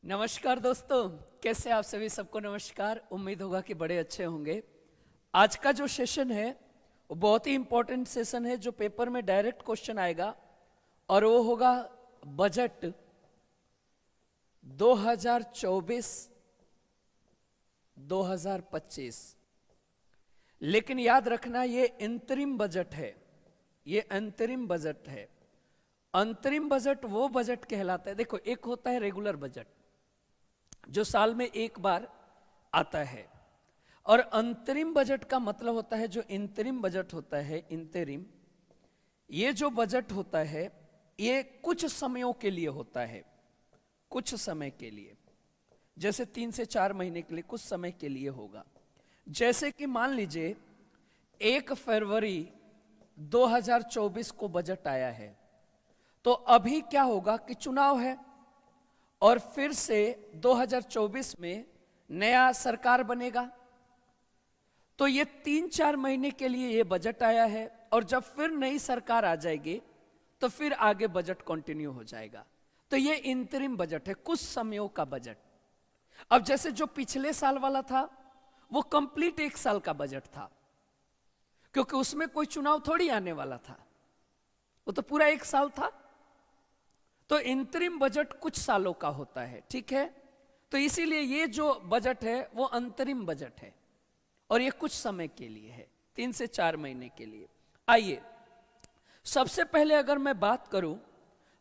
नमस्कार दोस्तों, कैसे आप सभी? सबको नमस्कार। उम्मीद होगा कि बड़े अच्छे होंगे। आज का जो सेशन है वो बहुत ही इंपॉर्टेंट सेशन है, जो पेपर में डायरेक्ट क्वेश्चन आएगा और वो होगा बजट 2024-2025। लेकिन याद रखना, ये अंतरिम बजट है। ये अंतरिम बजट है। अंतरिम बजट वो बजट कहलाता है। देखो, एक होता है रेगुलर बजट जो साल में एक बार आता है, और अंतरिम बजट का मतलब होता है जो इंतरिम बजट होता है। इंतरिम, ये जो बजट होता है ये कुछ समयों के लिए होता है, कुछ समय के लिए, जैसे 3 से 4 महीने के लिए, कुछ समय के लिए होगा। जैसे कि मान लीजिए 1 फरवरी 2024 को बजट आया है, तो अभी क्या होगा कि चुनाव है और फिर से 2024 में नया सरकार बनेगा। तो ये 3-4 महीने के लिए ये बजट आया है, और जब फिर नई सरकार आ जाएगी तो फिर आगे बजट कंटिन्यू हो जाएगा। तो ये इंतरिम बजट है, कुछ समयों का बजट। अब जैसे जो पिछले साल वाला था वो कंप्लीट 1 साल का बजट था, क्योंकि उसमें कोई चुनाव थोड़ी आने वाला था, वो तो पूरा 1 साल था। तो इंतरिम बजट कुछ सालों का होता है, ठीक है। तो इसीलिए ये जो बजट है वो अंतरिम बजट है, और ये कुछ समय के लिए है, 3 से 4 महीने के लिए। आइए, सबसे पहले अगर मैं बात करूं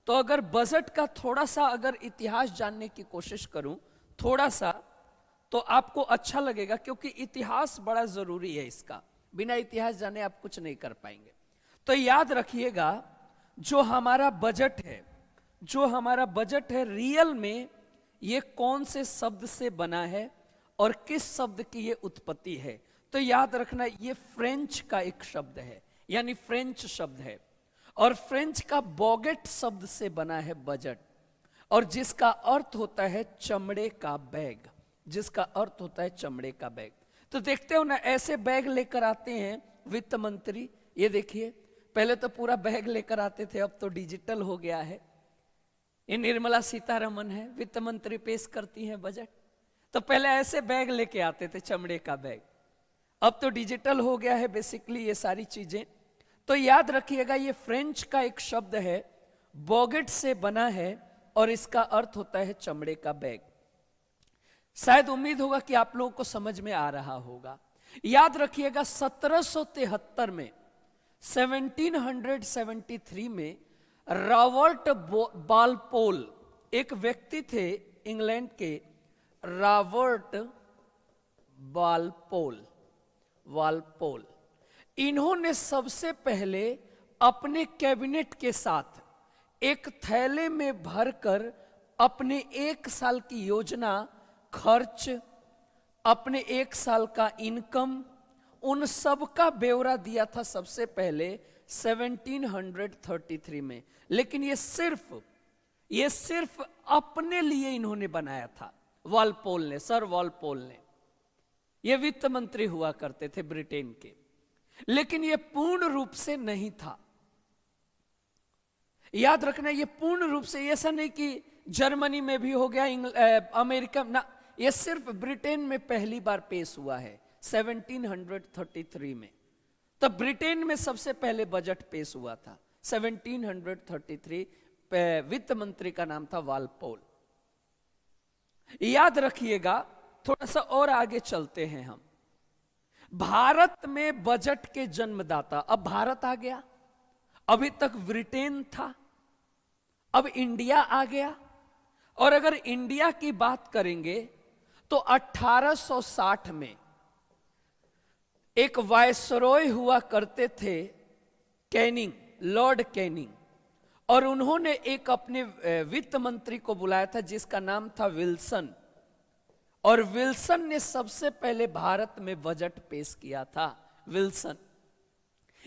तो अगर बजट का थोड़ा सा अगर इतिहास जानने की कोशिश करूं, थोड़ा सा, तो आपको अच्छा लगेगा, क्योंकि इतिहास बड़ा जरूरी है इसका। बिना इतिहास जाने आप कुछ नहीं कर पाएंगे। तो याद रखिएगा, जो हमारा बजट है, जो हमारा बजट है, रियल में ये कौन से शब्द से बना है और किस शब्द की ये उत्पत्ति है। तो याद रखना, ये फ्रेंच का एक शब्द है, यानी फ्रेंच शब्द है, और फ्रेंच का बॉगेट शब्द से बना है बजट, और जिसका अर्थ होता है चमड़े का बैग, जिसका अर्थ होता है चमड़े का बैग। तो देखते हो ना, ऐसे बैग लेकर आते हैं वित्त मंत्री। ये देखिए, पहले तो पूरा बैग लेकर आते थे, अब तो डिजिटल हो गया है। ये निर्मला सीतारमण है, वित्त मंत्री, पेश करती हैं बजट। तो पहले ऐसे बैग लेके आते थे, चमड़े का बैग। अब तो डिजिटल हो गया है बेसिकली ये सारी चीजें। तो याद रखिएगा, ये फ्रेंच का एक शब्द है, बॉगेट से बना है, और इसका अर्थ होता है चमड़े का बैग। शायद उम्मीद होगा कि आप लोगों को समझ में आ रहा होगा। याद रखिएगा, 1773 में, 1773 में रॉबर्ट वालपोल, एक व्यक्ति थे इंग्लैंड के, रॉबर्ट वालपोल, इन्होंने सबसे पहले अपने कैबिनेट के साथ एक थैले में भरकर अपने 1 साल की योजना, खर्च, अपने 1 साल का इनकम, उन सब का ब्यौरा दिया था सबसे पहले 1733 में। लेकिन ये सिर्फ अपने लिए इन्होंने बनाया था, वालपोल ने, सर वालपोल ने। ये वित्त मंत्री हुआ करते थे ब्रिटेन के, लेकिन ये पूर्ण रूप से नहीं था। याद रखना, ये पूर्ण रूप से, ऐसा नहीं कि जर्मनी में भी हो गया, अमेरिका ना, ये सिर्फ ब्रिटेन में पहली बार पेश हुआ है 1733 में। तब ब्रिटेन में सबसे पहले बजट पेश हुआ था 1733। वित्त मंत्री का नाम था वालपोल। याद रखिएगा, थोड़ा सा और आगे चलते हैं हम। भारत में बजट के जन्मदाता, अब भारत आ गया, अभी तक ब्रिटेन था, अब इंडिया आ गया। और अगर इंडिया की बात करेंगे तो 1860 में एक वायसरॉय हुआ करते थे, कैनिंग, लॉर्ड कैनिंग, और उन्होंने एक अपने वित्त मंत्री को बुलाया था जिसका नाम था विल्सन, और विल्सन ने सबसे पहले भारत में बजट पेश किया था, विल्सन।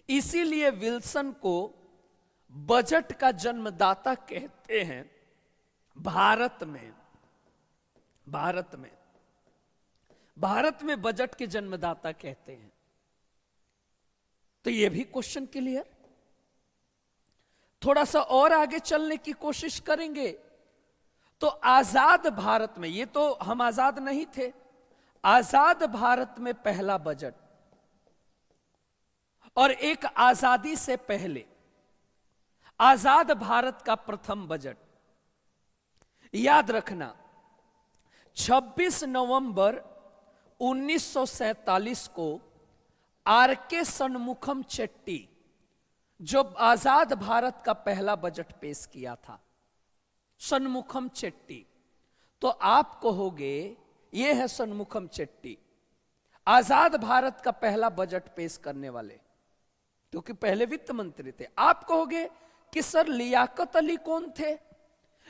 इसीलिए विल्सन को बजट का जन्मदाता कहते हैं। भारत में बजट के जन्मदाता कहते हैं। तो यह भी क्वेश्चन क्लियर। थोड़ा सा और आगे चलने की कोशिश करेंगे तो आजाद भारत में, ये तो हम आजाद नहीं थे, आजाद भारत में पहला बजट और एक आजादी से पहले आजाद भारत का प्रथम बजट, याद रखना 26 नवंबर 1947 को आर.के. षणमुखम चेट्टी जो आजाद भारत का पहला बजट पेश किया था, षणमुखम चेट्टी, तो आप कहोगे ये है षणमुखम चेट्टी, आजाद भारत का पहला बजट पेश करने वाले, क्योंकि पहले वित्त मंत्री थे। आप कहोगे कि सर लियाकत अली कौन थे?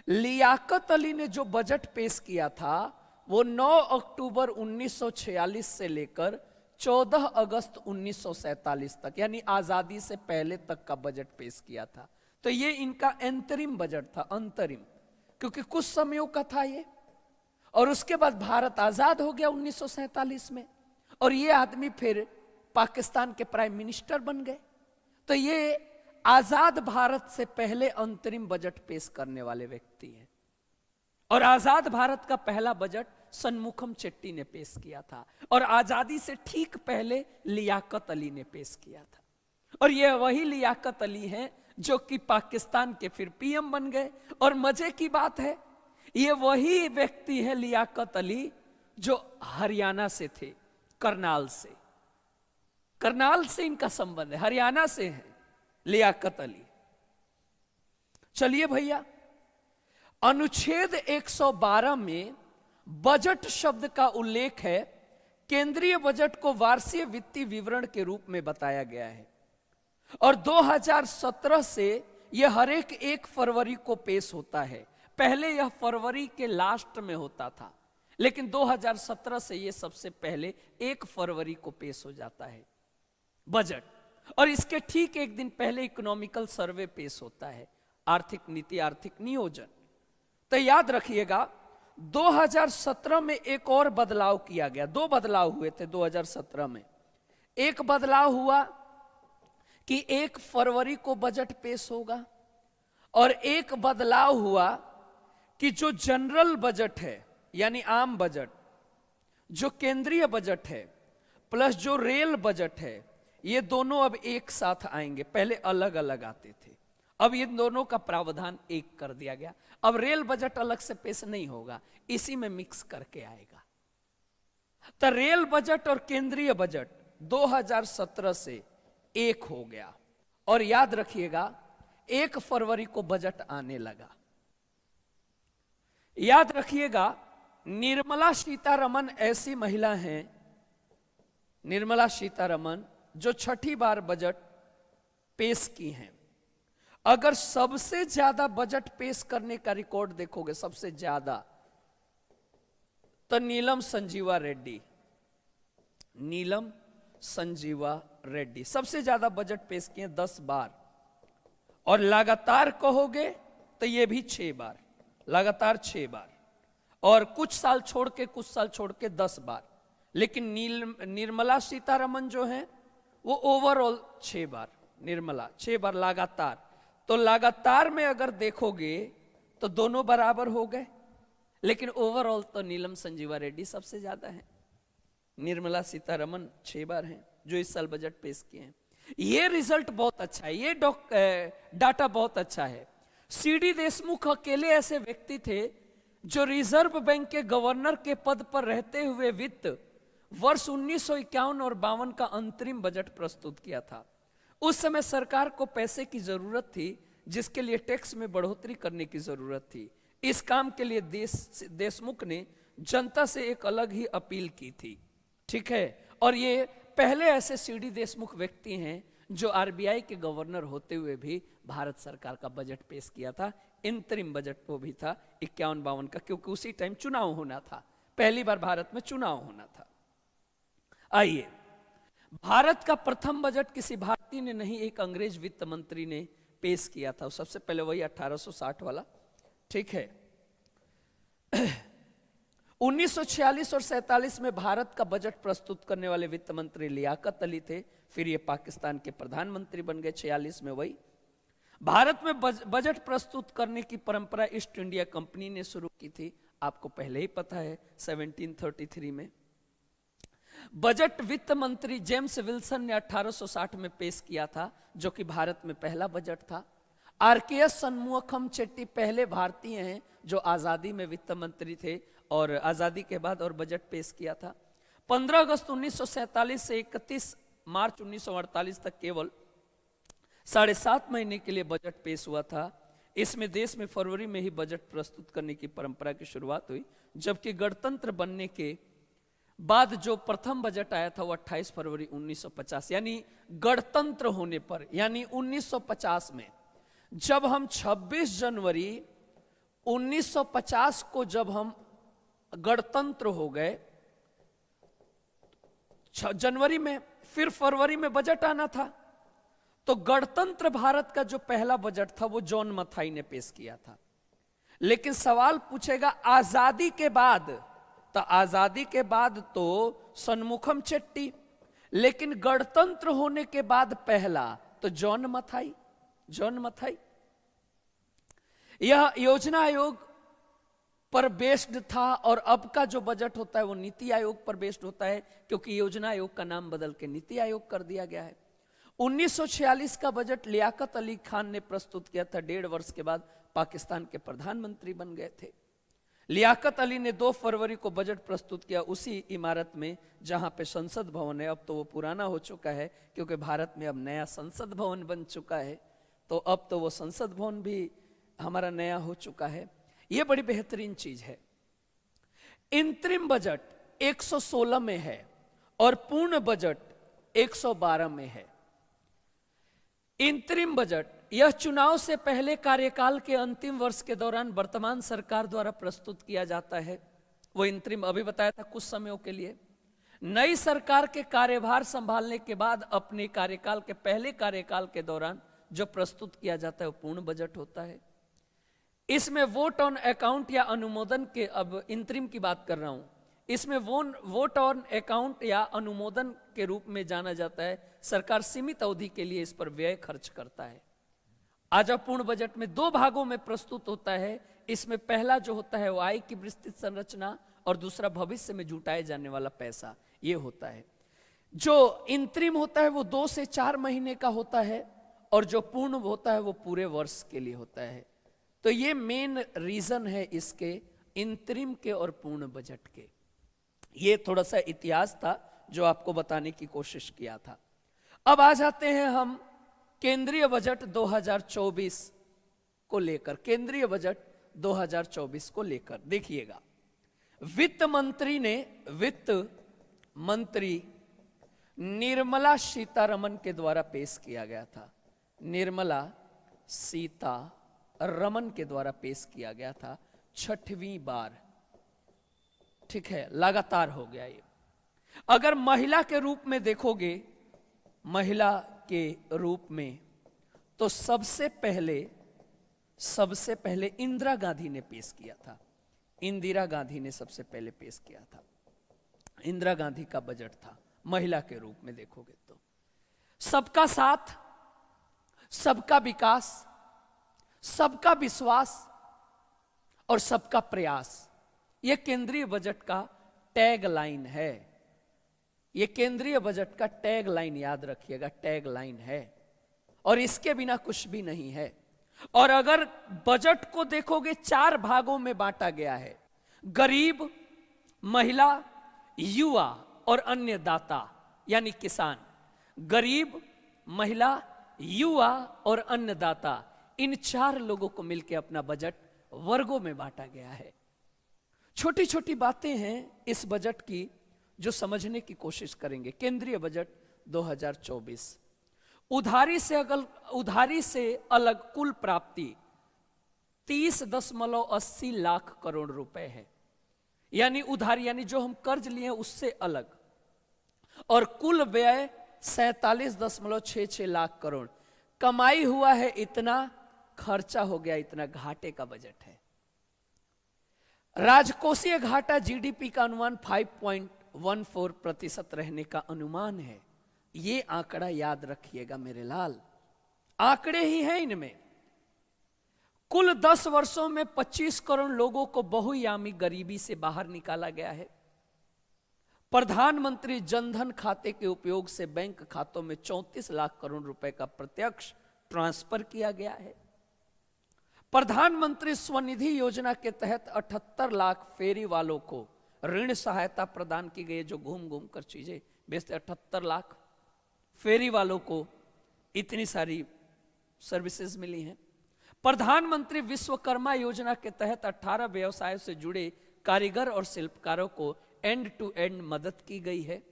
लियाकत अली ने जो बजट पेश किया था वो 9 अक्टूबर 1946 से लेकर 14 अगस्त 1947 तक, यानी आजादी से पहले तक का बजट पेश किया था। तो ये इनका अंतरिम बजट था, अंतरिम, क्योंकि कुछ समयों का था ये, और उसके बाद भारत आजाद हो गया 1947 में, और ये आदमी फिर पाकिस्तान के प्राइम मिनिस्टर बन गए। तो ये आजाद भारत से पहले अंतरिम बजट पेश करने वाले व्यक्ति हैं, और आजाद भारत का पहला बजट षणमुखम चेट्टी ने पेश किया था, और आजादी से ठीक पहले लियाकत अली ने पेश किया था। और ये वही लियाकत अली हैं जो कि पाकिस्तान के फिर पीएम बन गए। और मजे की बात है, ये वही व्यक्ति है लियाकत अली जो हरियाणा से थे, करनाल से, करनाल से इनका संबंध है, हरियाणा से है लियाकत अली। चलिए भैया, अनुच्छेद 112 में बजट शब्द का उल्लेख है, केंद्रीय बजट को वार्षिक वित्तीय विवरण के रूप में बताया गया है, और 2017 से यह हर एक 1 फरवरी को पेश होता है। पहले यह फरवरी के लास्ट में होता था, लेकिन 2017 से यह सबसे पहले 1 फरवरी को पेश हो जाता है बजट, और इसके ठीक एक दिन पहले इकोनॉमिकल सर्वे पेश होता है, आर्थिक नीति, आर्थिक नियोजन। तो याद रखिएगा 2017 में एक और बदलाव किया गया, 2 बदलाव हुए थे 2017 में। एक बदलाव हुआ कि 1 फरवरी को बजट पेश होगा, और एक बदलाव हुआ कि जो जनरल बजट है यानी आम बजट, जो केंद्रीय बजट है प्लस जो रेल बजट है, ये दोनों अब एक साथ आएंगे। पहले अलग अलग आते थे, अब ये दोनों का प्रावधान एक कर दिया गया। अब रेल बजट अलग से पेश नहीं होगा, इसी में मिक्स करके आएगा। तो रेल बजट और केंद्रीय बजट 2017 से एक हो गया। और याद रखिएगा 1 फरवरी को बजट आने लगा। याद रखिएगा निर्मला सीतारमन ऐसी महिला हैं, निर्मला सीतारमन जो 6ठी बार बजट पेश की हैं। अगर सबसे ज्यादा बजट पेश करने का रिकॉर्ड देखोगे, सबसे ज्यादा, तो नीलम संजीवा रेड्डी, नीलम संजीवा रेड्डी सबसे ज्यादा बजट पेश किए 10 बार, और लगातार कहोगे तो ये भी 6 बार, लगातार 6 बार, और कुछ साल छोड़ के 10 बार। लेकिन निर्मला सीतारमन जो है वो ओवरऑल 6 बार, निर्मला 6 बार लगातार। तो लगातार में अगर देखोगे तो दोनों बराबर हो गए, लेकिन ओवरऑल तो नीलम संजीवा रेड्डी सबसे ज्यादा है। निर्मला सीतारमन 6 बार हैं जो इस साल बजट पेश किए हैं। ये रिजल्ट बहुत अच्छा है, ये डाटा बहुत अच्छा है। सीडी देशमुख अकेले ऐसे व्यक्ति थे जो रिजर्व बैंक के गवर्नर के पद पर रहते हुए वित्त वर्ष 1951 और 52 का अंतरिम बजट प्रस्तुत किया था। उस समय सरकार को पैसे की जरूरत थी, जिसके लिए टैक्स में बढ़ोतरी करने की जरूरत थी। इस काम के लिए देशमुख ने जनता से एक अलग ही अपील की थी, ठीक है। और ये पहले ऐसे सीडी देशमुख व्यक्ति हैं जो आरबीआई के गवर्नर होते हुए भी भारत सरकार का बजट पेश किया था। इंतरिम बजट वो भी था 51-52 का, क्योंकि उसी टाइम चुनाव होना था, पहली बार भारत में चुनाव होना था। आइए, भारत का प्रथम बजट किसी भारतीय ने नहीं, एक अंग्रेज वित्त मंत्री ने पेश किया था। सबसे पहले वही 1860 वाला, ठीक है। 1946 और 47 में भारत का बजट प्रस्तुत करने वाले वित्त मंत्री लियाकत अली थे। फिर ये पाकिस्तान के प्रधानमंत्री बन गए 46 में। वही भारत में बजट प्रस्तुत करने की परंपरा ईस्ट इंडिया कंपनी ने शुरू की थी, आपको पहले ही पता है 1733 में। बजट वित्त मंत्री जेम्स विल्सन ने 1860 में पेश किया था, जो कि भारत में पहला बजट था। आरकेएस शनमुखम चेट्टी पहले भारतीय हैं जो आजादी में वित्त मंत्री थे और आजादी के बाद और बजट पेश किया था। 15 अगस्त 1947 से 31 मार्च 1948 तक केवल 7.5 महीने के लिए बजट पेश हुआ था। इसमें देश में फरवरी में ही बजट प्रस्तुत करने की परंपरा की शुरुआत हुई, जबकि गणतंत्र बनने के बाद जो प्रथम बजट आया था वो 28 फरवरी 1950, यानी गणतंत्र होने पर, यानी 1950 में जब हम 26 जनवरी 1950 को जब हम गणतंत्र हो गए जनवरी में, फिर फरवरी में बजट आना था। तो गणतंत्र भारत का जो पहला बजट था वो जॉन मथाई ने पेश किया था। लेकिन सवाल पूछेगा आजादी के बाद, तो आजादी के बाद तो शनमुखम चेट्टी, लेकिन गणतंत्र होने के बाद पहला तो जॉन मथाई। यह योजना आयोग पर बेस्ड था और अब का जो बजट होता है वो नीति आयोग पर बेस्ड होता है, क्योंकि योजना आयोग का नाम बदल के नीति आयोग कर दिया गया है। 1946 का बजट लियाकत अली खान ने प्रस्तुत किया था, 1.5 वर्ष के बाद पाकिस्तान के प्रधानमंत्री बन गए थे। लियाकत अली ने 2 फरवरी को बजट प्रस्तुत किया उसी इमारत में जहां पे संसद भवन है। अब तो वो पुराना हो चुका है क्योंकि भारत में अब नया संसद भवन बन चुका है, तो अब तो वो संसद भवन भी हमारा नया हो चुका है। ये बड़ी बेहतरीन चीज है। इंतरिम बजट 116 में है और पूर्ण बजट 112 में है। इंतरिम बजट यह चुनाव से पहले कार्यकाल के अंतिम वर्ष के दौरान वर्तमान सरकार द्वारा प्रस्तुत किया जाता है। वो इंतरिम अभी बताया था कुछ समयों के लिए। नई सरकार के कार्यभार संभालने के बाद अपने कार्यकाल के पहले कार्यकाल के दौरान जो प्रस्तुत किया जाता है वो पूर्ण बजट होता है। इसमें वोट ऑन अकाउंट या अनुमोदन के, अब इंतरिम की बात कर रहा हूं, इसमें वोट ऑन अकाउंट या अनुमोदन के रूप में जाना जाता है। सरकार सीमित अवधि के लिए इस पर व्यय खर्च करता है। आज पूर्ण बजट में 2 भागों में प्रस्तुत होता है। इसमें पहला जो होता है वो आय की विस्तृत संरचना और दूसरा भविष्य में जुटाए जाने वाला पैसा, ये होता है। जो इंतरिम होता है वो 2 से 4 महीने का होता है और जो पूर्ण होता है वो पूरे वर्ष के लिए होता है। तो ये मेन रीजन है इसके इंतरिम के और पूर्ण बजट के। ये थोड़ा सा इतिहास था जो आपको बताने की कोशिश किया था। अब आ जाते हैं हम केंद्रीय बजट 2024 को लेकर। केंद्रीय बजट 2024 को लेकर देखिएगा, वित्त मंत्री निर्मला सीतारमन के द्वारा पेश किया गया था। निर्मला सीतारमन के द्वारा पेश किया गया था 6वीं बार। ठीक है, लगातार हो गया ये। अगर महिला के रूप में देखोगे, महिला के रूप में, तो सबसे पहले इंदिरा गांधी ने पेश किया था। इंदिरा गांधी ने सबसे पहले पेश किया था। इंदिरा गांधी का बजट था महिला के रूप में देखोगे तो। सबका साथ, सबका विकास, सबका विश्वास और सबका प्रयास, यह केंद्रीय बजट का टैग लाइन है। यह केंद्रीय बजट का टैग लाइन याद रखिएगा, टैग लाइन है और इसके बिना कुछ भी नहीं है। और अगर बजट को देखोगे 4 भागों में बांटा गया है, गरीब, महिला, युवा और अन्य दाता यानी किसान। गरीब, महिला, युवा और अन्नदाता, इन 4 लोगों को मिलकर अपना बजट वर्गों में बांटा गया है। छोटी छोटी बातें हैं इस बजट की जो समझने की कोशिश करेंगे। केंद्रीय बजट 2024, उधारी से अलग कुल प्राप्ति 30.80 लाख करोड़ रुपए है। यानी उधारी, यानी जो हम कर्ज लिए उससे अलग, और कुल व्यय 47.66 लाख करोड़। कमाई हुआ है इतना, खर्चा हो गया इतना, घाटे का बजट है। राजकोषीय घाटा जीडीपी का अनुमान 5.14% रहने का अनुमान है। ये आंकड़ा याद रखिएगा मेरे लाल, आंकड़े ही हैं इनमें, कुल 10 वर्षों में 25 करोड़ लोगों को बहुआयामी गरीबी से बाहर निकाला गया है। प्रधानमंत्री जनधन खाते के उपयोग से बैंक खातों में 34 लाख करोड़ रुपए का प्रत्यक्ष ट्रांसफर किया गया है। प्रधानमंत्री स्वनिधि योजना के तहत 78 लाख फेरी वालों को ऋण सहायता प्रदान की गई है, जो घूम घूम कर चीजें बेचते। 78 लाख फेरी वालों को इतनी सारी सर्विसेज मिली हैं। प्रधानमंत्री विश्वकर्मा योजना के तहत 18 व्यवसायों से जुड़े कारीगर और शिल्पकारों को एंड टू एंड मदद की गई है।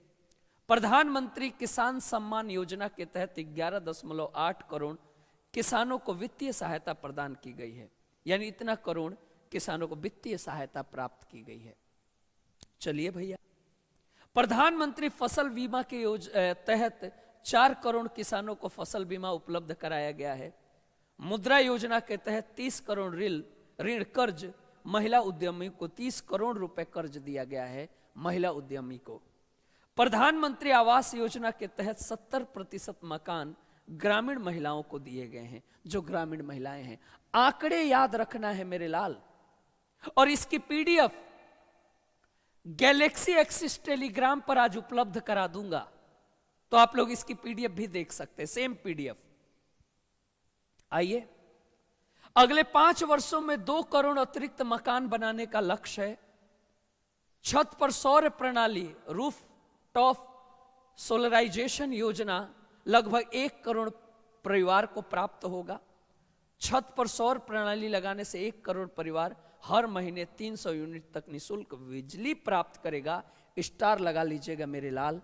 प्रधानमंत्री किसान सम्मान योजना के तहत 11.8 करोड़ किसानों को वित्तीय सहायता प्रदान की गई है, यानी इतना करोड़ किसानों को वित्तीय सहायता प्राप्त की गई है। चलिए भैया, प्रधानमंत्री फसल बीमा के तहत 4 करोड़ किसानों को फसल बीमा उपलब्ध कराया गया है। मुद्रा योजना के तहत 30 करोड़ ऋण कर्ज महिला उद्यमी को 30 करोड़ रुपए कर्ज दिया गया है महिला उद्यमी को। प्रधानमंत्री आवास योजना के तहत 70% मकान ग्रामीण महिलाओं को दिए गए हैं, जो ग्रामीण महिलाएं हैं। आंकड़े याद रखना है मेरे लाल, और इसकी पीडीएफ गैलेक्सी एक्सिस टेलीग्राम पर आज उपलब्ध करा दूंगा, तो आप लोग इसकी पीडीएफ भी देख सकते हैं, सेम पीडीएफ। आइए, अगले 5 वर्षों में 2 करोड़ अतिरिक्त मकान बनाने का लक्ष्य है। छत पर सौर प्रणाली रूफ टॉप सोलराइजेशन योजना लगभग 1 करोड़ परिवार को प्राप्त होगा। छत पर सौर प्रणाली लगाने से 1 करोड़ परिवार हर महीने 300 यूनिट तक निःशुल्क बिजली प्राप्त करेगा। स्टार लगा लीजिएगा मेरे लाल,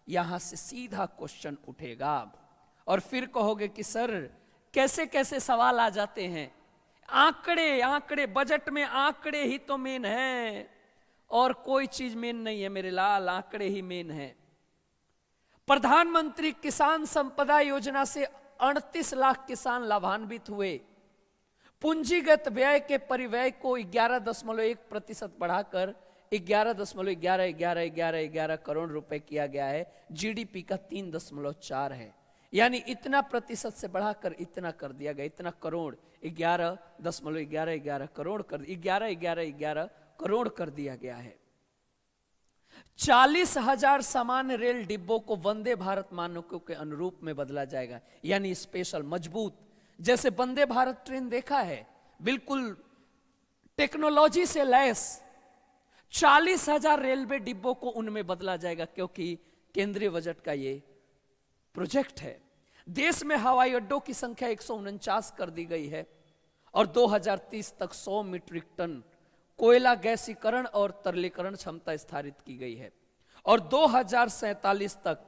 यहां से सीधा क्वेश्चन उठेगा और फिर कहोगे कि सर कैसे कैसे सवाल आ जाते हैं। आंकड़े बजट में आंकड़े ही तो मेन है, और कोई चीज मेन नहीं है मेरे लाल, आंकड़े ही मेन है। प्रधानमंत्री किसान संपदा योजना से 38 लाख किसान लाभान्वित हुए। पूंजीगत व्यय के परिव्यय को 11.1% बढ़ाकर 11.11 करोड़ रुपए किया गया है। जीडीपी का 3.4 है, यानी इतना प्रतिशत से बढ़ाकर इतना कर दिया गया, इतना करोड़ 11.11 करोड़ कर 11 करोड़ कर दिया गया है। 40,000 सामान्य रेल डिब्बों को वंदे भारत मानकों के अनुरूप में बदला जाएगा, यानी स्पेशल मजबूत। जैसे वंदे भारत ट्रेन देखा है, बिल्कुल टेक्नोलॉजी से लैस 40,000 रेलवे डिब्बों को उनमें बदला जाएगा, क्योंकि केंद्रीय बजट का ये प्रोजेक्ट है। देश में हवाई अड्डों की संख्या 149 कर दी गई है और 2030 तक 100 मीट्रिक टन कोयला गैसीकरण और तरलीकरण क्षमता स्थापित की गई है, और 2047 तक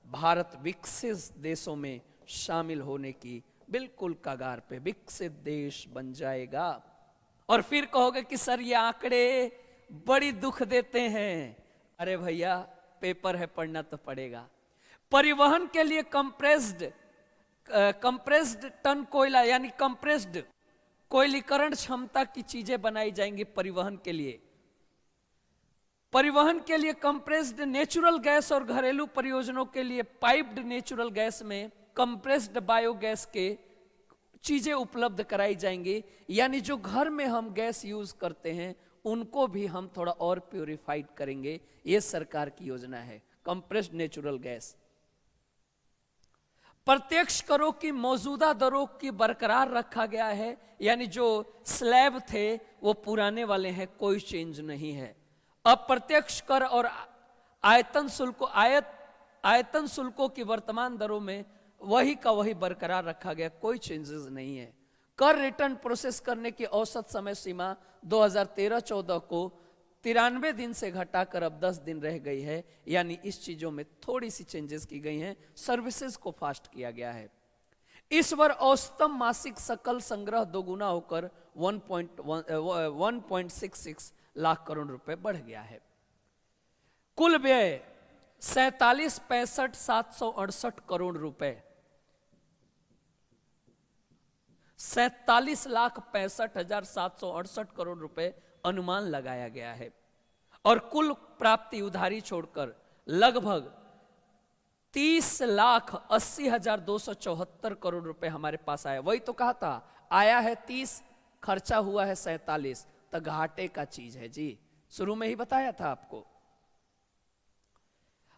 भारत विकसित देशों में शामिल होने की बिल्कुल कगार पे, विकसित देश बन जाएगा। और फिर कहोगे कि सर ये आंकड़े बड़ी दुख देते हैं। अरे भैया, पेपर है, पढ़ना तो पड़ेगा। परिवहन के लिए कंप्रेस्ड टन कोयला, यानी कंप्रेस्ड कोयलीकरण क्षमता की चीजें बनाई जाएंगी परिवहन के लिए। परिवहन के लिए कंप्रेस्ड नेचुरल गैस और घरेलू परियोजनाओं के लिए पाइप्ड नेचुरल गैस में कंप्रेस्ड बायोगैस के चीजें उपलब्ध कराई जाएंगी, यानी जो घर में हम गैस यूज करते हैं उनको भी हम थोड़ा और प्यूरिफाइड करेंगे। ये सरकार की योजना है, कंप्रेस्ड नेचुरल गैस। प्रत्यक्ष करों की मौजूदा दरों की बरकरार रखा गया है, यानी जो स्लैब थे वो पुराने वाले हैं, कोई चेंज नहीं है। अप्रत्यक्ष कर और आयतन शुल्कों की वर्तमान दरों में वही का वही बरकरार रखा गया, कोई चेंजेस नहीं है। कर रिटर्न प्रोसेस करने की औसत समय सीमा 2013-14 को 93 दिन से घटाकर अब 10 दिन रह गई है, यानी इस चीजों में थोड़ी सी चेंजेस की गई हैं। सर्विसेज को फास्ट किया गया है। इस वर्ष औसतम मासिक सकल संग्रह दोगुना होकर 1.66 लाख करोड़ रुपए बढ़ गया है। कुल व्यय 47,65,768 करोड़ रुपए, 47,65,768 करोड़ रुपए अनुमान लगाया गया है, और कुल प्राप्ति उधारी छोड़कर लगभग 30,80,274 करोड़ रुपए हमारे पास आया। वही तो कहा था, आया है 30, खर्चा हुआ है 47, तो घाटे का चीज है जी, शुरू में ही बताया था आपको।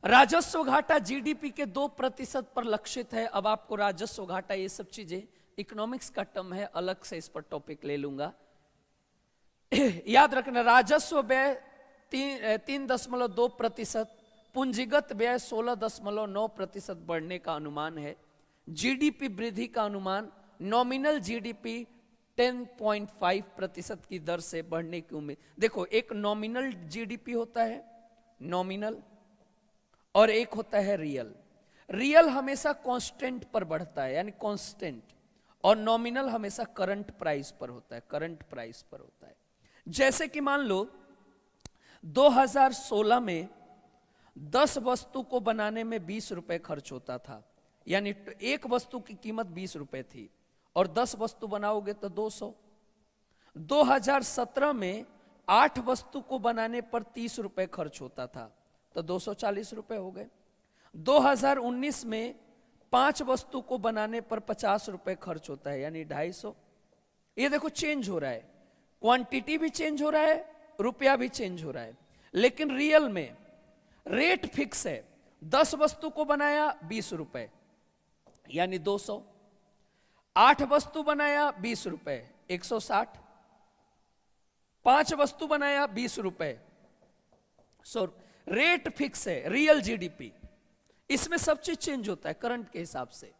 राजस्व घाटा जीडीपी के 2% पर लक्षित है। अब आपको राजस्व घाटा ये सब चीजें इकोनॉमिक्स का टर्म है, अलग से इस पर टॉपिक ले लूंगा। याद रखना, राजस्व व्यय 3.2%, पूंजीगत व्यय 16.9% बढ़ने का अनुमान है। जीडीपी वृद्धि का अनुमान, नॉमिनल जीडीपी 10.5% की दर से बढ़ने की उम्मीद। देखो, एक नॉमिनल जीडीपी होता है, नॉमिनल, और एक होता है रियल। रियल हमेशा कांस्टेंट पर बढ़ता है, यानी कांस्टेंट, और नॉमिनल हमेशा करंट प्राइस पर होता है, करंट प्राइस पर होता है। जैसे कि मान लो 2016 में 10 वस्तु को बनाने में 20 रुपए खर्च होता था, यानी एक वस्तु की कीमत 20 रुपए थी, और 10 वस्तु बनाओगे तो 200। 2017 में 8 वस्तु को बनाने पर 30 रुपए खर्च होता था, तो 240 रुपए हो गए। 2019 में 5 वस्तु को बनाने पर 50 रुपए खर्च होता है, यानी 250। ये देखो चेंज हो रहा है, क्वांटिटी भी चेंज हो रहा है, रुपया भी चेंज हो रहा है, लेकिन रियल में रेट फिक्स है। 10 वस्तु को बनाया 20 रुपए, यानी 200। 8 वस्तु बनाया 20 रुपए, 160। 5 वस्तु बनाया 20 रुपए, रेट फिक्स है, रियल जीडीपी। इसमें सब चीज चेंज होता है करंट के हिसाब से,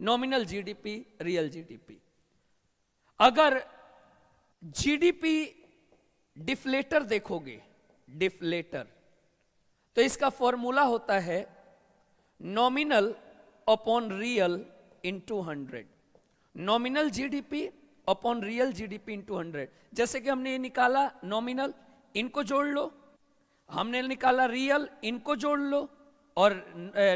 नॉमिनल जीडीपी, रियल जीडीपी। अगर जीडीपी डिफ्लेटर देखोगे, डिफ्लेटर, तो इसका फॉर्मूला होता है nominal upon real into 100। Nominal GDP upon real GDP into 100। जैसे कि हमने ये निकाला नॉमिनल, इनको जोड़ लो, हमने निकाला रियल, इनको जोड़ लो, और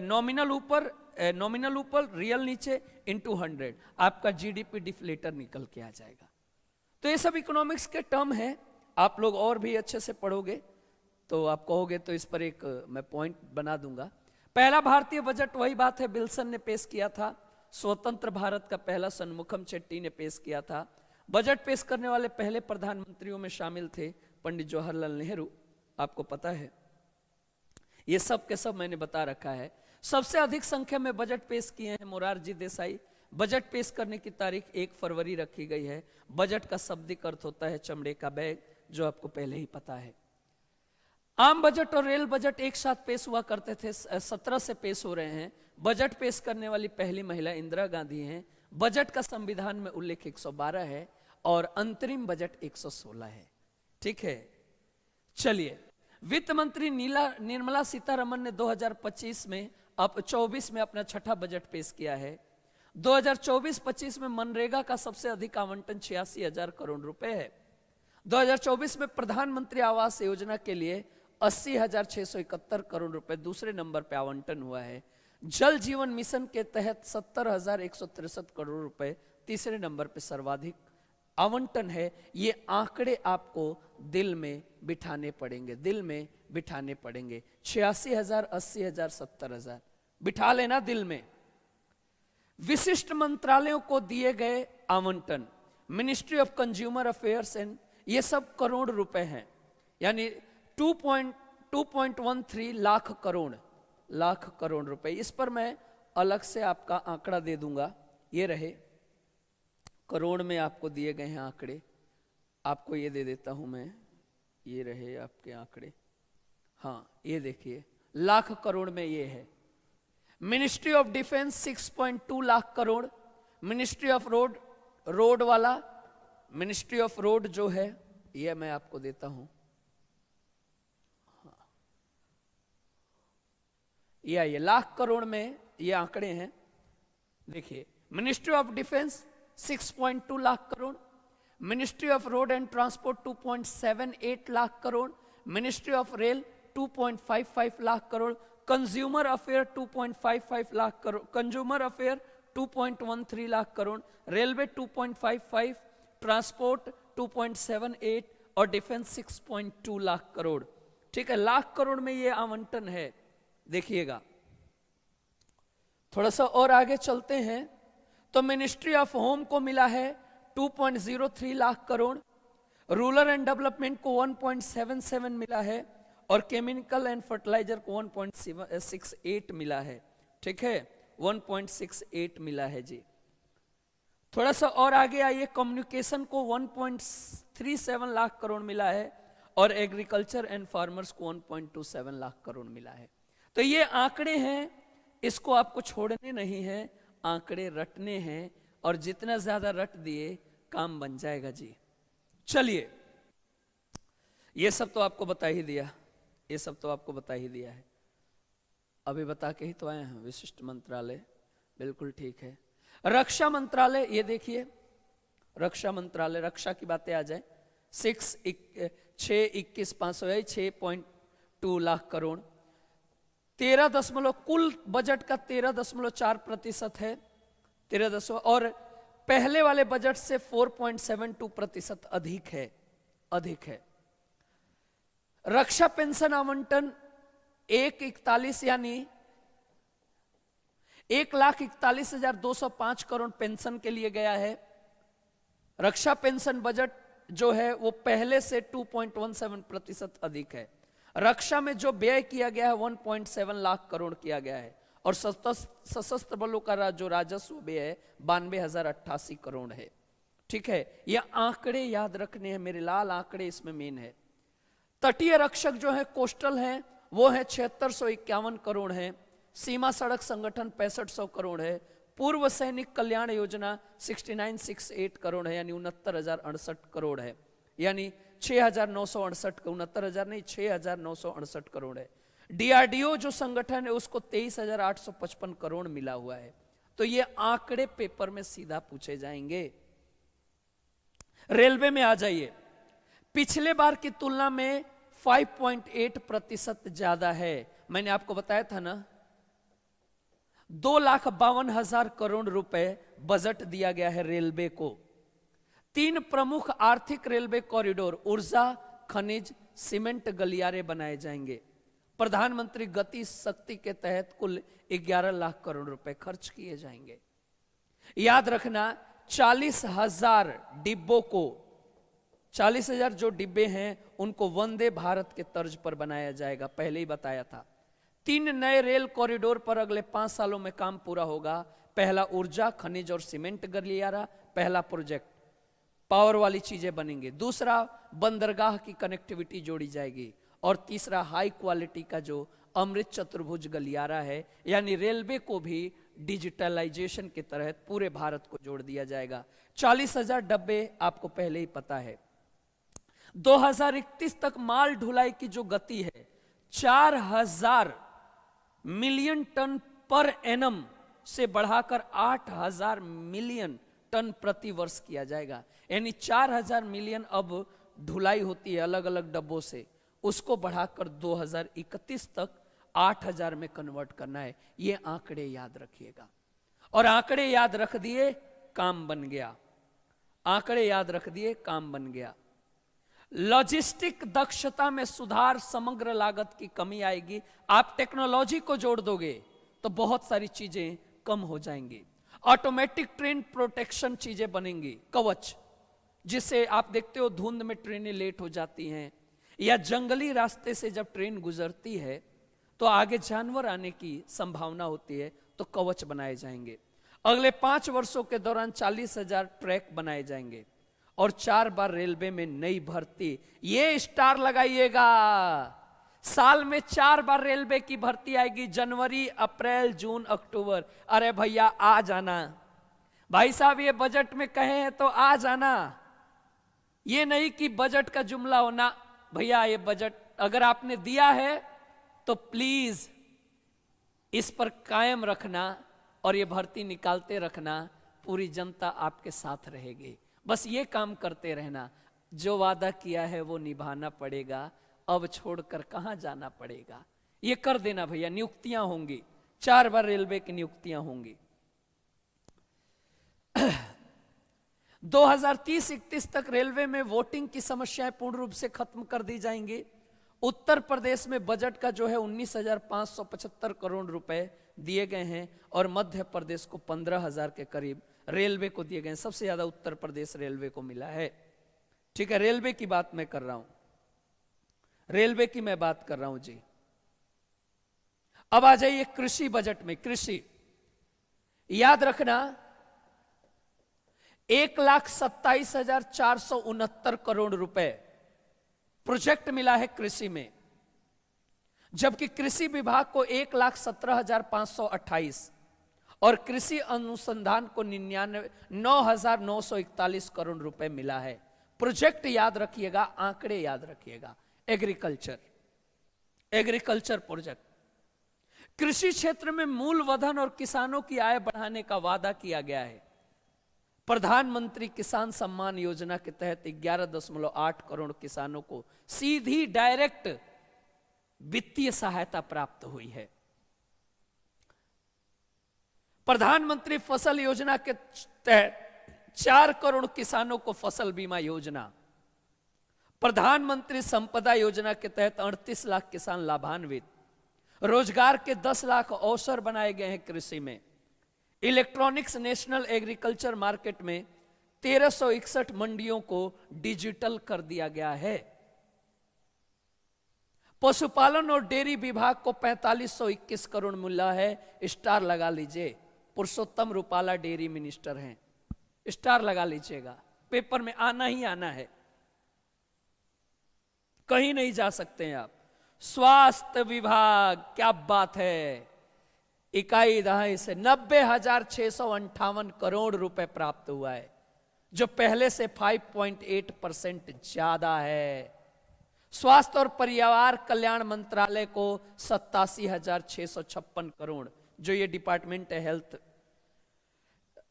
नॉमिनल ऊपर रियल नीचे, इंटू 100, आपका जीडीपी डिफ्लेटर निकल के आ जाएगा। तो ये सब इकोनॉमिक्स के टर्म हैं, आप लोग और भी अच्छे से पढ़ोगे तो आप कहोगे तो इस पर एक मैं पॉइंट बना दूंगा। पहला भारतीय बजट वही बात है, विल्सन ने पेश किया था। स्वतंत्र भारत का पहला सन्मुखम चेट्टी ने पेश किया था। बजट पेश करने वाले पहले प्रधानमंत्रियों में शामिल थे पंडित जवाहरलाल नेहरू, आपको पता है। ये सब के सब मैंने बता रखा है। सबसे अधिक संख्या में बजट पेश किए हैं मोरारजी देसाई। बजट पेश करने की तारीख 1 फरवरी रखी गई है। बजट का शाब्दिक अर्थ होता है चमड़े का बैग, जो आपको पहले ही पता है। आम बजट और रेल बजट एक साथ पेश हुआ करते थे, 17 से पेश हो रहे हैं। बजट पेश करने वाली पहली महिला इंदिरा गांधी हैं। बजट का संविधान में उल्लेख 112 है और अंतरिम बजट 116 है। ठीक है, चलिए। वित्त मंत्री निर्मला सीतारमण ने 2025 में 24 में अपना छठा बजट पेश किया है। 2024-25 में मनरेगा का सबसे अधिक आवंटन 86,000 करोड़ रुपए है। 2024 में प्रधानमंत्री आवास योजना के लिए 80,671 करोड़ रुपए दूसरे नंबर पे आवंटन हुआ है। जल जीवन मिशन के तहत 70,163 करोड़ रुपए तीसरे नंबर पे सर्वाधिक आवंटन है। ये आंकड़े आपको दिल में बिठाने पड़ेंगे, दिल में बिठाने पड़ेंगे। 86,000, 80,000, 70,000 बिठा लेना दिल में। विशिष्ट मंत्रालयों को दिए गए आवंटन, ministry of consumer affairs and, ये सब करोड़ रुपए हैं, यानी 2.13 लाख करोड़ रुपए। इस पर मैं अलग से आपका आंकड़ा दे दूंगा। ये रहे करोड़ में आपको दिए गए हैं आंकड़े, आपको ये दे देता हूं मैं, ये रहे आपके आंकड़े। हाँ, ये देखिए लाख करोड़ में ये है। Ministry of defence 6.2 lakh crore. Ministry of road वाला, मिनिस्ट्री ऑफ रोड जो है, ये मैं आपको देता हूं। हाँ, ये लाख करोड़ में ये आंकड़े हैं। देखिए, ministry of defence 6.2 lakh crore, ministry of road and transport 2.78 lakh crore, ministry of rail 2.55 lakh crore, consumer affair 2.55 lakh crore, consumer affair 2.13 lakh crore, railway 2.55, transport 2.78 और डिफेंस 6.2 लाख करोड़। ठीक है, लाख करोड़ में ये आवंटन है। देखिएगा, थोड़ा सा और आगे चलते हैं तो मिनिस्ट्री ऑफ होम को मिला है 2.03 lakh crore, rural and development को 1.77 मिला है और केमिकल एंड फर्टिलाइजर को 1.68 मिला है। ठीक है, 1.68 मिला है जी। थोड़ा सा और आगे आइए, कम्युनिकेशन को 1.37 लाख करोड़ मिला है और एग्रीकल्चर एंड फार्मर्स को 1.27 लाख करोड़ मिला है। तो ये आंकड़े हैं, इसको आपको छोड़ने नहीं है, आंकड़े रटने हैं और जितना ज्यादा रट दिए काम बन जाएगा जी। चलिए, ये सब तो आपको बता ही दिया, ये सब तो आपको बता ही दिया है, अभी बता के ही तो आए हैं। विशिष्ट मंत्रालय, बिल्कुल ठीक है। रक्षा मंत्रालय, ये देखिए रक्षा मंत्रालय, रक्षा की बातें आ जाए, 6.21 लाख करोड़, 13 कुल बजट का 13.4% है, 13 और पहले वाले बजट से 4.72% अधिक है, अधिक है। रक्षा पेंशन आवंटन 141 यानी 1,41,205 करोड़ पेंशन के लिए गया है। रक्षा पेंशन बजट जो है वो पहले से 2.17% अधिक है। रक्षा में जो व्यय किया गया है 1.7 लाख करोड़ किया गया है और सशस्त्र बलों का जो राजस्व व्यय है 92,088 करोड़ है। ठीक है, ये आंकड़े याद रखने हैं मेरे लाल, आंकड़े इसमें मेन है। तटीय रक्षक जो है कोस्टल है वो है 7651 करोड़ है। सीमा सड़क संगठन 6500 करोड़ है। पूर्व सैनिक कल्याण योजना 6968 करोड़ है, यानी 69,068 करोड़ है, यानी 6,968, 69,000 नहीं 6,968 करोड़ है। डीआरडीओ जो संगठन है उसको 23,855 करोड़ मिला हुआ है। तो ये आंकड़े पेपर में सीधा पूछे जाएंगे। रेलवे में आ जाइए, पिछले बार की तुलना में 5.8% ज्यादा है। मैंने आपको बताया था ना, 2,52,000 करोड़ रुपए बजट दिया गया है रेलवे को। 3 प्रमुख आर्थिक रेलवे कॉरिडोर, ऊर्जा, खनिज, सीमेंट गलियारे बनाए जाएंगे। प्रधानमंत्री गति शक्ति के तहत कुल 11 लाख करोड़ रुपए खर्च किए जाएंगे। याद रखना, 40,000 डिब्बों को, 40,000 जो डिब्बे हैं उनको वंदे भारत के तर्ज पर बनाया जाएगा, पहले ही बताया था। 3 नए रेल कॉरिडोर पर अगले 5 सालों में काम पूरा होगा। पहला ऊर्जा, खनिज और सीमेंट गलियारा, पहला प्रोजेक्ट, पावर वाली चीजें बनेंगी। दूसरा, बंदरगाह की कनेक्टिविटी जोड़ी जाएगी और तीसरा, हाई क्वालिटी का जो अमृत चतुर्भुज गलियारा है, यानी रेलवे को भी डिजिटलाइजेशन के तहत पूरे भारत को जोड़ दिया जाएगा। 40,000 डब्बे आपको पहले ही पता है। 2031 तक माल ढुलाई की जो गति है 4,000 मिलियन टन पर एनम से बढ़ाकर 8,000 मिलियन टन प्रति वर्ष किया जाएगा। यानी 4,000 मिलियन अब ढुलाई होती है अलग अलग डब्बों से, उसको बढ़ाकर 2031 तक 8,000 में कन्वर्ट करना है। ये आंकड़े याद रखिएगा, और आंकड़े याद रख दिए काम बन गया, आंकड़े याद रख दिए काम बन गया। लॉजिस्टिक दक्षता में सुधार, समग्र लागत की कमी आएगी। आप टेक्नोलॉजी को जोड़ दोगे तो बहुत सारी चीजें कम हो जाएंगी। ऑटोमेटिक ट्रेन प्रोटेक्शन चीजें बनेंगी, कवच, जिससे आप देखते हो धुंध में ट्रेनें लेट हो जाती हैं, या जंगली रास्ते से जब ट्रेन गुजरती है तो आगे जानवर आने की संभावना होती है, तो कवच बनाए जाएंगे। अगले 5 वर्षों के दौरान 40,000 ट्रैक बनाए जाएंगे और 4 बार रेलवे में नई भर्ती। ये स्टार लगाइएगा, साल में 4 बार रेलवे की भर्ती आएगी, जनवरी, अप्रैल, जून, अक्टूबर। अरे भैया आ जाना, भाई साहब ये बजट में कहे हैं तो आ जाना। ये नहीं कि बजट का जुमला होना, भैया ये बजट अगर आपने दिया है तो प्लीज इस पर कायम रखना और ये भर्ती निकालते रखना, पूरी जनता आपके साथ रहेगी। बस ये काम करते रहना, जो वादा किया है वो निभाना पड़ेगा, अब छोड़कर कहां जाना पड़ेगा। ये कर देना भैया, नियुक्तियां होंगी, 4 बार रेलवे की नियुक्तियां होंगी। 2030-31 तक रेलवे में वोटिंग की समस्याएं पूर्ण रूप से खत्म कर दी जाएंगी। उत्तर प्रदेश में बजट का जो है 19,575 करोड़ रुपए दिए गए हैं और मध्य प्रदेश को 15,000 के करीब रेलवे को दिए गए, सबसे ज्यादा उत्तर प्रदेश रेलवे को मिला है। ठीक है, रेलवे की बात मैं कर रहा हूं, रेलवे की मैं बात कर रहा हूं जी। अब आ जाइए कृषि बजट में। कृषि, याद रखना 1,27,469 करोड़ रुपए प्रोजेक्ट मिला है कृषि में, जबकि कृषि विभाग को 1,17,528 और कृषि अनुसंधान को 9,941 करोड़ रुपए मिला है। प्रोजेक्ट याद रखिएगा, आंकड़े याद रखिएगा। एग्रीकल्चर प्रोजेक्ट, कृषि क्षेत्र में मूल्यवर्धन और किसानों की आय बढ़ाने का वादा किया गया है। प्रधानमंत्री किसान सम्मान योजना के तहत 11.8 करोड़ किसानों को सीधी डायरेक्ट वित्तीय सहायता प्राप्त हुई है। प्रधानमंत्री फसल योजना के तहत 4 करोड़ किसानों को फसल बीमा योजना, प्रधानमंत्री संपदा योजना के तहत 38 लाख किसान लाभान्वित, रोजगार के 10 लाख अवसर बनाए गए हैं कृषि में। इलेक्ट्रॉनिक्स नेशनल एग्रीकल्चर मार्केट में 1361 मंडियों को डिजिटल कर दिया गया है। पशुपालन और डेयरी विभाग को 4521 करोड़ मिला है। स्टार लगा लीजिए, पुरुषोत्तम रूपाला डेयरी मिनिस्टर हैं, स्टार लगा लीजिएगा, पेपर में आना ही आना है, कहीं नहीं जा सकते हैं आप। स्वास्थ्य विभाग, क्या बात है, इकाई दहाई से 90,658 करोड़ रुपए प्राप्त हुआ है, जो पहले से 5.8% ज्यादा है। स्वास्थ्य और परिवार कल्याण मंत्रालय को 87,656 करोड़, जो ये डिपार्टमेंट है हेल्थ,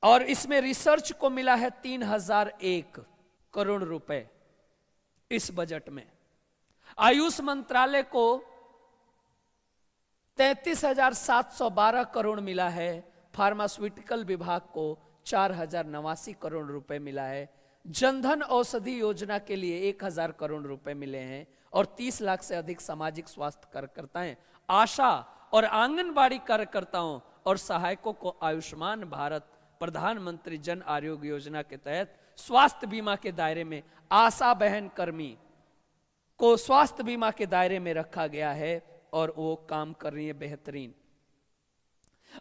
और इसमें रिसर्च को मिला है 3,001 करोड़ रुपए इस बजट में। आयुष मंत्रालय को 33,712 करोड़ मिला है। फार्मास्यूटिकल विभाग को 4,089 करोड़ रुपए मिला है। जनधन औषधि योजना के लिए 1,000 करोड़ रुपए मिले हैं और 30 लाख से अधिक सामाजिक स्वास्थ्य कार्यकर्ताएं, आशा और आंगनबाड़ी कार्यकर्ताओं और सहायकों को आयुष्मान भारत प्रधानमंत्री जन आरोग्य योजना के तहत स्वास्थ्य बीमा के दायरे में, आशा बहन कर्मी को स्वास्थ्य बीमा के दायरे में रखा गया है और वो काम कर रही है बेहतरीन।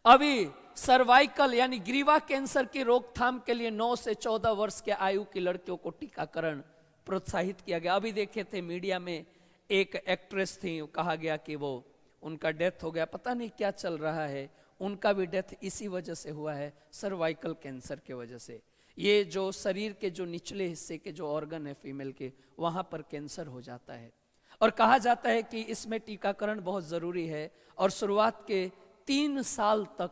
अभी सर्वाइकल यानी ग्रीवा कैंसर की रोकथाम के लिए 9 से 14 वर्ष के आयु की लड़कियों को टीकाकरण प्रोत्साहित किया गया। अभी देखे थे मीडिया में, एक एक्ट्रेस थी, कहा गया कि वो उनका डेथ हो गया, पता नहीं क्या चल रहा है, उनका भी डेथ इसी वजह से हुआ है, सर्वाइकल कैंसर के वजह से। ये जो शरीर के जो निचले हिस्से के जो ऑर्गन है फीमेल के, वहां पर कैंसर हो जाता है और कहा जाता है कि इसमें टीकाकरण बहुत जरूरी है। और शुरुआत के 3 साल तक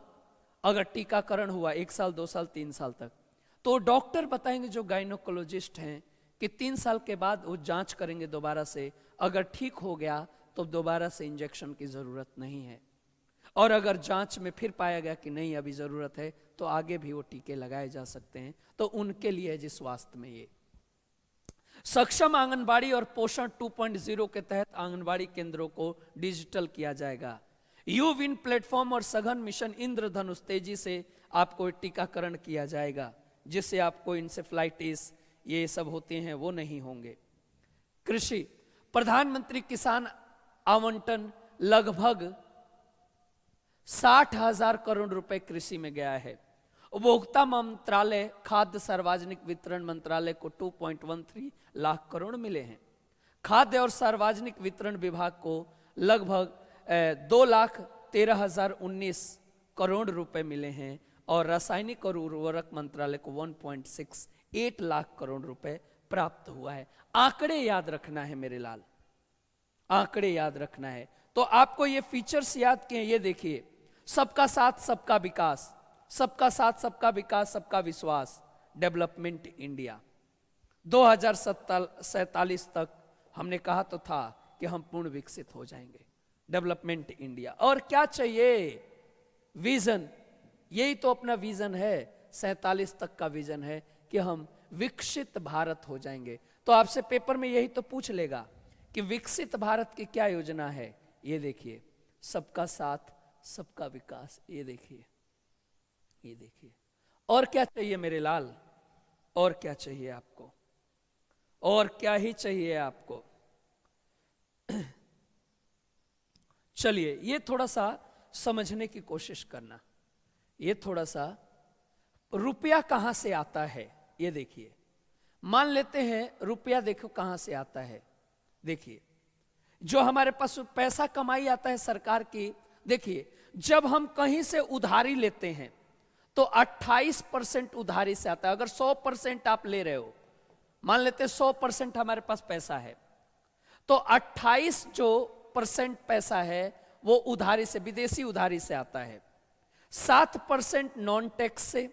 अगर टीकाकरण हुआ, 1 साल 2 साल 3 साल तक, तो डॉक्टर बताएंगे जो गायनोकोलॉजिस्ट हैं कि 3 साल के बाद वो जांच करेंगे दोबारा से, अगर ठीक हो गया तो दोबारा से इंजेक्शन की जरूरत नहीं है, और अगर जांच में फिर पाया गया कि नहीं अभी जरूरत है तो आगे भी वो टीके लगाए जा सकते हैं। तो उनके लिए जी स्वास्थ्य में ये सक्षम आंगनबाड़ी और पोषण 2.0 के तहत आंगनबाड़ी केंद्रों को डिजिटल किया जाएगा। यू विन प्लेटफॉर्म और सघन मिशन इंद्रधनुष तेजी से आपको टीकाकरण किया जाएगा, जिससे आपको इंसेफ्लाइटिस ये सब होते हैं वो नहीं होंगे। कृषि, प्रधानमंत्री किसान आवंटन लगभग 60,000 करोड़ रुपए कृषि में गया है। उपभोक्ता मंत्रालय, खाद्य सार्वजनिक वितरण मंत्रालय को 2.13 लाख करोड़ मिले हैं। खाद्य और सार्वजनिक वितरण विभाग को लगभग 2,13,019 करोड़ रुपए मिले हैं और रासायनिक और उर्वरक मंत्रालय को 1.68 लाख करोड़ रुपए प्राप्त हुआ है। आंकड़े याद रखना है मेरे लाल, आंकड़े याद रखना है। तो आपको ये फीचर्स याद किए, ये देखिए, सबका साथ सबका विकास, सबका साथ सबका विकास सबका विश्वास, डेवलपमेंट इंडिया। 2047 तक हमने कहा तो था कि हम पूर्ण विकसित हो जाएंगे, डेवलपमेंट इंडिया। और क्या चाहिए, विजन, यही तो अपना विजन है, 47 तक का विजन है कि हम विकसित भारत हो जाएंगे। तो आपसे पेपर में यही तो पूछ लेगा कि विकसित भारत की क्या योजना है। ये देखिए, सबका साथ सबका विकास, ये देखिए, ये देखिए। और क्या चाहिए मेरे लाल, और क्या चाहिए आपको, और क्या ही चाहिए आपको। चलिए ये थोड़ा सा समझने की कोशिश करना, ये थोड़ा सा रुपया कहां से आता है ये देखिए। मान लेते हैं रुपया, देखो कहां से आता है। देखिए जो हमारे पास पैसा कमाई आता है सरकार की, देखिए जब हम कहीं से उधारी लेते हैं तो 28% उधारी से आता है। अगर 100% आप ले रहे हो, मान लेते हैं 100% हमारे पास पैसा है, तो 28 जो % पैसा है वो उधारी से, विदेशी उधारी से आता है। 7% नॉन टैक्स से,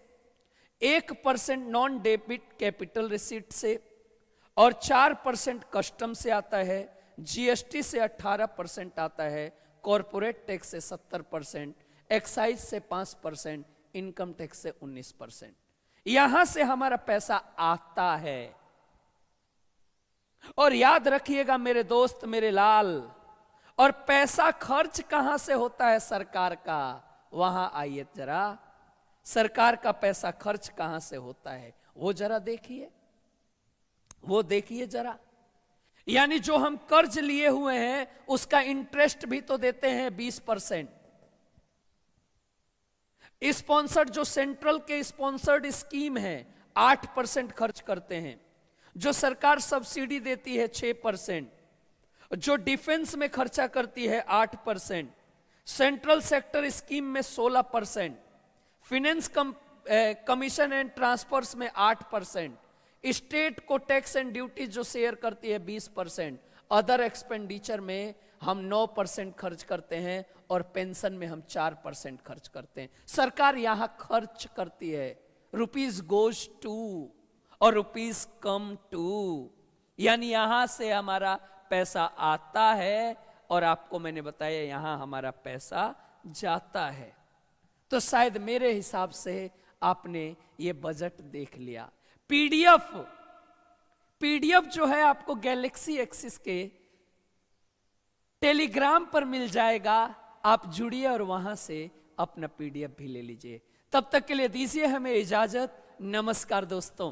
1% नॉन डेबिट कैपिटल रिसीट से, और 4% कस्टम से आता है। जीएसटी से 18% आता है, कॉरपोरेट टैक्स से 70%, एक्साइज से 5%, इनकम टैक्स से 19%। यहां से हमारा पैसा आता है। और याद रखिएगा मेरे दोस्त, मेरे लाल, और पैसा खर्च कहां से होता है सरकार का, वहां आइए जरा। सरकार का पैसा खर्च कहां से होता है वो जरा देखिए, वो देखिए जरा। यानी जो हम कर्ज लिए हुए हैं उसका इंटरेस्ट भी तो देते हैं 20%। स्पॉन्सर्ड, जो सेंट्रल के स्पॉन्सर्ड स्कीम है 8% खर्च करते हैं। जो सरकार सब्सिडी देती है 6%, जो डिफेंस में खर्चा करती है 8%, सेंट्रल सेक्टर स्कीम में 16%, फिनेंस कमीशन एंड ट्रांसफर्स में 8%, स्टेट को टैक्स एंड ड्यूटी जो शेयर करती है 20%, अदर एक्सपेंडिचर में हम 9% खर्च करते हैं, और पेंशन में हम 4% खर्च करते हैं। सरकार यहां खर्च करती है। रुपीज गोज टू और रुपीज कम टू, यानी यहां से हमारा पैसा आता है, और आपको मैंने बताया यहां हमारा पैसा जाता है। तो शायद मेरे हिसाब से आपने ये बजट देख लिया। पीडीएफ जो है आपको गैलेक्सी एक्सिस के टेलीग्राम पर मिल जाएगा। आप जुड़िए और वहां से अपना पीडीएफ भी ले लीजिए। तब तक के लिए दीजिए हमें इजाजत। नमस्कार दोस्तों।